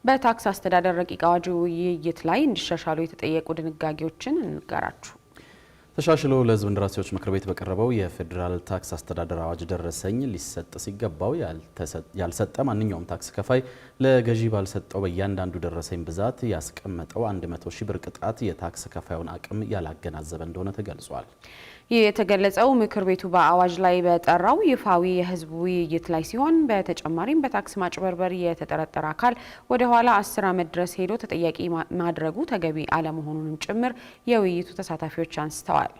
በታክስ አስተዳደር ረቂቅ አዋጅ ውይይት ላይ እንዲሻሻሉ የተጠየቁ ድንጋጌዎችን እንጋራችሁ። ተሻሽሎ ለሕዝብ እንደራሴዎች ምክር ቤት በቀረበው የፌዴራል ታክስ አስተዳደር አዋጅ ደረሰኝ ሊሰጥ ሲገባው ያልሰጠ ማንኛውም ታክስ ከፋይ ለገዢ ባልሰጠው በእያንዳንዱ ደረሰኝ ብዛት ያስቀመጠው 100 ሺህ ብር ቅጣት የታክስ ከፋዩን አቅም ያላገናዘበ እንደሆነ ተገልጿል። ይህ የተገለጸው ምክር ቤቱ በአዋጅ ላይ በጠራው ይፋዊ የህዝብ ውይይት ላይ ሲሆን በተጨማሪም በታክስ ማጭበርበር የተጠረጠረ አካል ወደ ኋላ 10 ዓመት ድረስ ሄዶ ተጠያቂ ማድረጉ ተገቢ አለመሆኑንም ጭምር የውይይቱ ተሳታፊዎች አንስተዋል።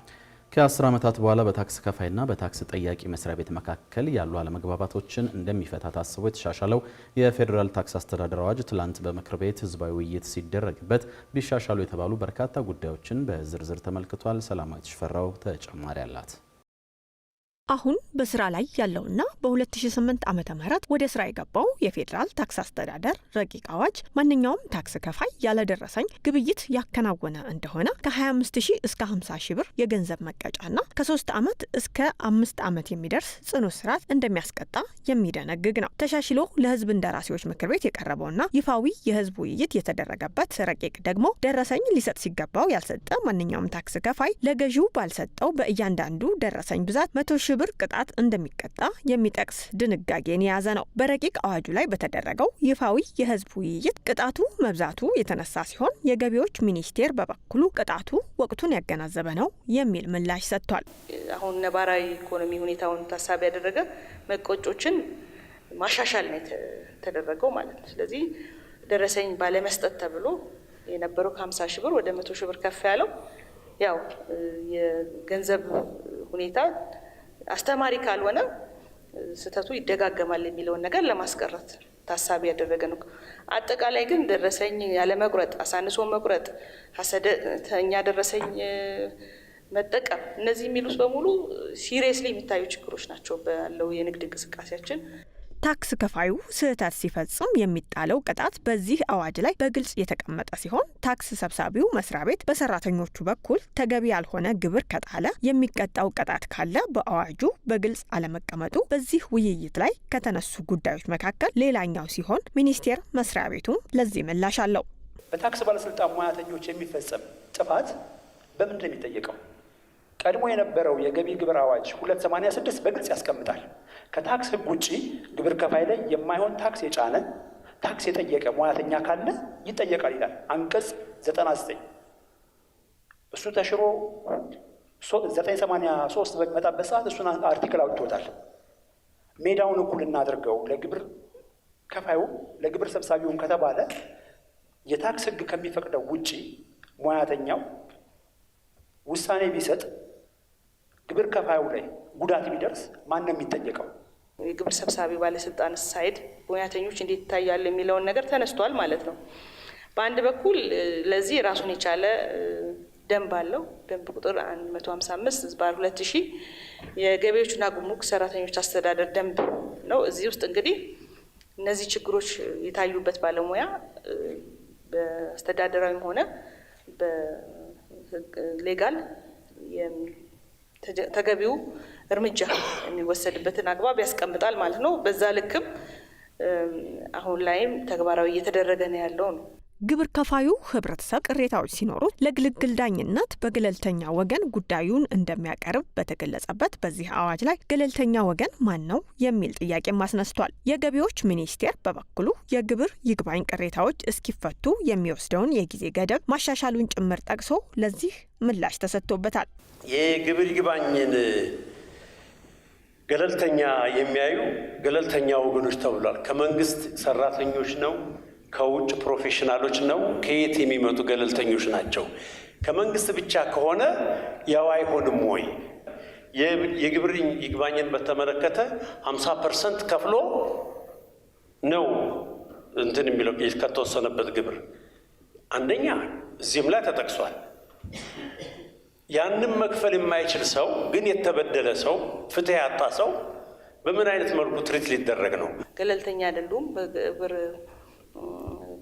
ከ10 ዓመታት በኋላ በታክስ ከፋይና በታክስ ጠያቂ መስሪያ ቤት መካከል ያሉ አለመግባባቶችን እንደሚፈታ ታስቦ የተሻሻለው የፌዴራል ታክስ አስተዳደር አዋጅ ትላንት በምክር ቤት ህዝባዊ ውይይት ሲደረግበት ቢሻሻሉ የተባሉ በርካታ ጉዳዮችን በዝርዝር ተመልክቷል። ሰላማዊት ሽፈራው ተጨማሪ አላት። አሁን በስራ ላይ ያለውና በ2008 ዓመተ ምህረት ወደ ስራ የገባው የፌዴራል ታክስ አስተዳደር ረቂቅ አዋጅ ማንኛውም ታክስ ከፋይ ያለደረሰኝ ግብይት ያከናወነ እንደሆነ ከ25000 እስከ 50000 ብር የገንዘብ መቀጫና ከ3 ዓመት እስከ 5 ዓመት የሚደርስ ጽኑ እስራት እንደሚያስቀጣ የሚደነግግ ነው። ተሻሽሎ ለህዝብ እንደራሴዎች ምክር ቤት የቀረበውና ይፋዊ የህዝብ ውይይት የተደረገበት ረቂቅ ደግሞ ደረሰኝ ሊሰጥ ሲገባው ያልሰጠ ማንኛውም ታክስ ከፋይ ለገዢው ባልሰጠው በእያንዳንዱ ደረሰኝ ብዛት 100,000 ብር ቅጣት እንደሚቀጣ የሚጠቅስ ድንጋጌን የያዘ ነው። በረቂቅ አዋጁ ላይ በተደረገው ይፋዊ የህዝብ ውይይት ቅጣቱ መብዛቱ የተነሳ ሲሆን የገቢዎች ሚኒስቴር በበኩሉ ቅጣቱ ወቅቱን ያገናዘበ ነው የሚል ምላሽ ሰጥቷል። አሁን ነባራዊ ኢኮኖሚ ሁኔታውን ታሳቢ ያደረገ መቀጮችን ማሻሻል ነው የተደረገው ማለት ነው። ስለዚህ ደረሰኝ ባለመስጠት ተብሎ የነበረው ከ50,000 ብር ወደ 100,000 ብር ከፍ ያለው ያው የገንዘብ ሁኔታ አስተማሪ ካልሆነ ስተቱ ይደጋገማል የሚለውን ነገር ለማስቀረት ታሳቢ ያደረገ ነው። አጠቃላይ ግን ደረሰኝ ያለ መቁረጥ፣ አሳንሶ መቁረጥ፣ ሐሰተኛ ደረሰኝ መጠቀም እነዚህ የሚሉት በሙሉ ሲሪየስሊ የሚታዩ ችግሮች ናቸው ባለው የንግድ እንቅስቃሴያችን። ታክስ ከፋዩ ስህተት ሲፈጽም የሚጣለው ቅጣት በዚህ አዋጅ ላይ በግልጽ የተቀመጠ ሲሆን ታክስ ሰብሳቢው መስሪያ ቤት በሰራተኞቹ በኩል ተገቢ ያልሆነ ግብር ከጣለ የሚቀጣው ቅጣት ካለ በአዋጁ በግልጽ አለመቀመጡ በዚህ ውይይት ላይ ከተነሱ ጉዳዮች መካከል ሌላኛው ሲሆን ሚኒስቴር መስሪያ ቤቱ ለዚህ ምላሽ አለው። በታክስ ባለስልጣን ሙያተኞች የሚፈጸም ጥፋት በምን እንደሚጠየቀው ቀድሞ የነበረው የገቢ ግብር አዋጅ 286 በግልጽ ያስቀምጣል። ከታክስ ሕግ ውጪ ግብር ከፋይ ላይ የማይሆን ታክስ የጫነ ታክስ የጠየቀ ሙያተኛ ካለ ይጠየቃል ይላል አንቀጽ 99። እሱ ተሽሮ 983 በመጣበት ሰዓት እሱን አርቲክል አውጥቶታል። ሜዳውን እኩል እናድርገው ለግብር ከፋዩ ለግብር ሰብሳቢውን ከተባለ የታክስ ሕግ ከሚፈቅደው ውጪ ሙያተኛው ውሳኔ ቢሰጥ ግብር ከፋዩ ላይ ጉዳት ቢደርስ ማን ነው የሚጠየቀው? የግብር ሰብሳቢ ባለስልጣን ሳይድ ሙያተኞች እንዴት ይታያል የሚለውን ነገር ተነስቷል ማለት ነው። በአንድ በኩል ለዚህ ራሱን የቻለ ደንብ አለው። ደንብ ቁጥር 155/2000 የገቢዎችና ጉምሩክ ሰራተኞች አስተዳደር ደንብ ነው። እዚህ ውስጥ እንግዲህ እነዚህ ችግሮች የታዩበት ባለሙያ በአስተዳደራዊም ሆነ ሌጋል ተገቢው እርምጃ የሚወሰድበትን አግባብ ያስቀምጣል ማለት ነው። በዛ ልክም አሁን ላይም ተግባራዊ እየተደረገ ነው ያለው ነው። ግብር ከፋዩ ህብረተሰብ ቅሬታዎች ሲኖሩት ለግልግል ዳኝነት በገለልተኛ ወገን ጉዳዩን እንደሚያቀርብ በተገለጸበት በዚህ አዋጅ ላይ ገለልተኛ ወገን ማን ነው የሚል ጥያቄም አስነስቷል። የገቢዎች ሚኒስቴር በበኩሉ የግብር ይግባኝ ቅሬታዎች እስኪፈቱ የሚወስደውን የጊዜ ገደብ ማሻሻሉን ጭምር ጠቅሶ ለዚህ ምላሽ ተሰጥቶበታል። የግብር ይግባኝን ገለልተኛ የሚያዩ ገለልተኛ ወገኖች ተብሏል። ከመንግስት ሰራተኞች ነው? ከውጭ ፕሮፌሽናሎች ነው? ከየት የሚመጡ ገለልተኞች ናቸው? ከመንግስት ብቻ ከሆነ ያው አይሆንም ወይ? የግብር ይግባኝን በተመለከተ 50% ከፍሎ ነው እንትን የሚለው ከተወሰነበት ግብር አንደኛ እዚህም ላይ ተጠቅሷል። ያንን መክፈል የማይችል ሰው ግን የተበደለ ሰው ፍትህ ያጣ ሰው በምን አይነት መልኩ ትሪት ሊደረግ ነው? ገለልተኛ አይደሉም። በግብር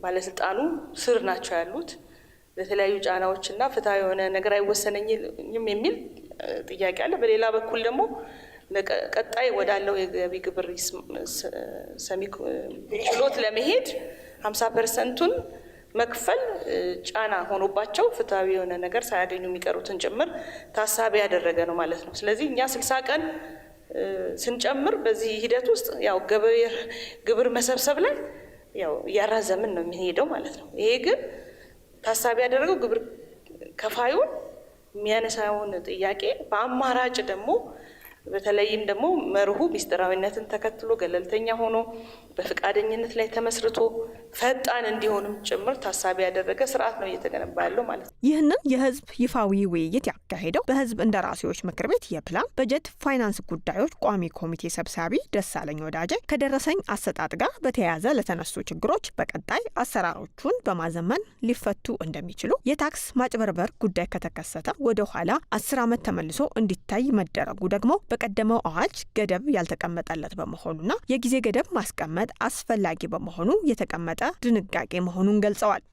ባለስልጣኑ ስር ናቸው ያሉት። ለተለያዩ ጫናዎችና ፍትሃዊ የሆነ ነገር አይወሰነኝም የሚል ጥያቄ አለ። በሌላ በኩል ደግሞ ቀጣይ ወዳለው የገቢ ግብር ሰሚ ችሎት ለመሄድ 50%ን መክፈል ጫና ሆኖባቸው ፍትሃዊ የሆነ ነገር ሳያገኙ የሚቀሩትን ጭምር ታሳቢ ያደረገ ነው ማለት ነው። ስለዚህ እኛ 60 ቀን ስንጨምር በዚህ ሂደት ውስጥ ያው ግብር መሰብሰብ ላይ ያው ያራዘምን ነው የሚሄደው ማለት ነው። ይሄ ግን ታሳቢ ያደረገው ግብር ከፋዩን የሚያነሳውን ጥያቄ በአማራጭ ደግሞ በተለይም ደግሞ መርሁ ሚስጥራዊነትን ተከትሎ ገለልተኛ ሆኖ በፍቃደኝነት ላይ ተመስርቶ ፈጣን እንዲሆንም ጭምር ታሳቢ ያደረገ ስርዓት ነው እየተገነባ ያለው ማለት ነው። ይህንን የህዝብ ይፋዊ ውይይት ያካሄደው በህዝብ እንደራሴዎች ምክር ቤት የፕላን በጀት ፋይናንስ ጉዳዮች ቋሚ ኮሚቴ ሰብሳቢ ደሳለኝ ወዳጄ ከደረሰኝ አሰጣጥ ጋር በተያያዘ ለተነሱ ችግሮች በቀጣይ አሰራሮቹን በማዘመን ሊፈቱ እንደሚችሉ፣ የታክስ ማጭበርበር ጉዳይ ከተከሰተ ወደ ኋላ 10 ዓመት ተመልሶ እንዲታይ መደረጉ ደግሞ በቀደመው አዋጅ ገደብ ያልተቀመጠለት በመሆኑና የጊዜ ገደብ ማስቀመጥ አስፈላጊ በመሆኑ የተቀመጠ ድንጋጌ መሆኑን ገልጸዋል።